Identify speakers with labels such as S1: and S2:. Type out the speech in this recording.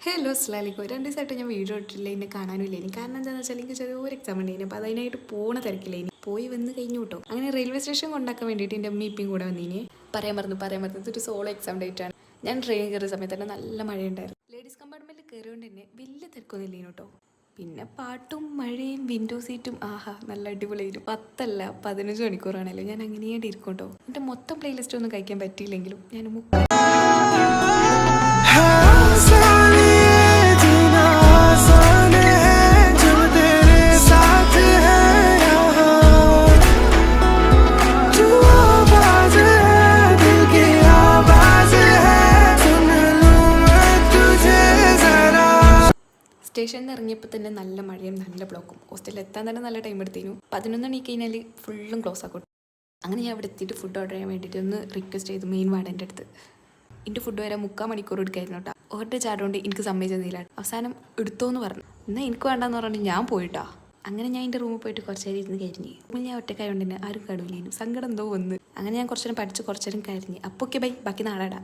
S1: Hello അസ്സലാമലൈക്കും. 2 ദിവസമായിട്ട് ഞാൻ വീഡിയോ ഇട്ടില്ല, എന്നെ കാണാനില്ല. ഇനി കാരണം എന്താണെന്ന് വെച്ചാൽ എനിക്ക് ചെറിയൊരു എക്സാം ഉണ്ടായിന്. അപ്പോൾ അതിനായിട്ട് പോണ തിരക്കില്ല. ഇനി പോയി വന്ന് കഴിഞ്ഞു കേട്ടോ. അങ്ങനെ റെയിൽവേ സ്റ്റേഷൻ കൊണ്ടാക്കാൻ വേണ്ടിയിട്ട് എൻ്റെ അമ്മ ഇപ്പം കൂടെ വന്നിനി. പറയാൻ മറന്നു ഇതൊരു സോളോ എക്സാം ഡേറ്റ് ആണ്. ഞാൻ ട്രെയിൻ കയറിയ സമയത്ത് തന്നെ നല്ല മഴയുണ്ടായിരുന്നു. ലേഡീസ് കമ്പാർട്ട്മെൻറ്റിൽ കയറിയോണ്ട് തന്നെ വലിയ തിരക്കൊന്നുമില്ല കേട്ടോ. പിന്നെ പാട്ടും മഴയും വിൻഡോ സീറ്റും ആഹാ നല്ല അടിപൊളിയായിരുന്നു. 15 മണിക്കൂറാണല്ലോ ഞാൻ അങ്ങനെയായിട്ട് ഇരിക്കും കേട്ടോ. എൻ്റെ മൊത്തം പ്ലേലിസ്റ്റ് ഒന്നും കഴിക്കാൻ പറ്റിയില്ലെങ്കിലും ഞാൻ സ്റ്റേഷനിൽ ഇറങ്ങിയപ്പോൾ തന്നെ നല്ല മഴയും നല്ല ബ്ലോക്കും. ഹോസ്റ്റലിൽ എത്താൻ തന്നെ നല്ല ടൈം എടുത്തിരുന്നു. 11 മണി കഴിഞ്ഞാൽ ഫുള്ളും ക്ലോസ് ആക്കും. അങ്ങനെ ഞാൻ അവിടെ എത്തിയിട്ട് ഫുഡ് ഓർഡർ ചെയ്യാൻ വേണ്ടിയിട്ട് ഒന്ന് റിക്വസ്റ്റ് ചെയ്തു മെയിൻ വാർഡൻ്റെ അടുത്ത്. എൻ്റെ ഫുഡ് വരാൻ 3/4 മണിക്കൂർ എടുക്കായിരുന്നു കേട്ടോ. ഓർഡർ ചാടുകൊണ്ട് എനിക്ക് സമ്മതിച്ചെന്നില്ല. അവസാനം എടുത്തോന്ന് പറഞ്ഞു. എന്നാൽ എനിക്ക് വേണ്ടെന്ന് പറഞ്ഞിട്ട് ഞാൻ പോയിട്ടാ. അങ്ങനെ ഞാൻ എൻ്റെ റൂമിൽ പോയിട്ട് കുറച്ച് നേരം ഇരുന്ന് കരിഞ്ഞ്. റൂമിൽ ഞാൻ ഒറ്റക്കായതുകൊണ്ട് തന്നെ ആരും കടവില്ലേനും. സങ്കടം എന്തോ വന്ന്. അങ്ങനെ ഞാൻ കുറച്ച് നേരം പഠിച്ച് കുറച്ച് നേരം കരിഞ്ഞ്. അപ്പോൾ ഓക്കെ ബൈ, ബാക്കി നാളെ ഇടാം.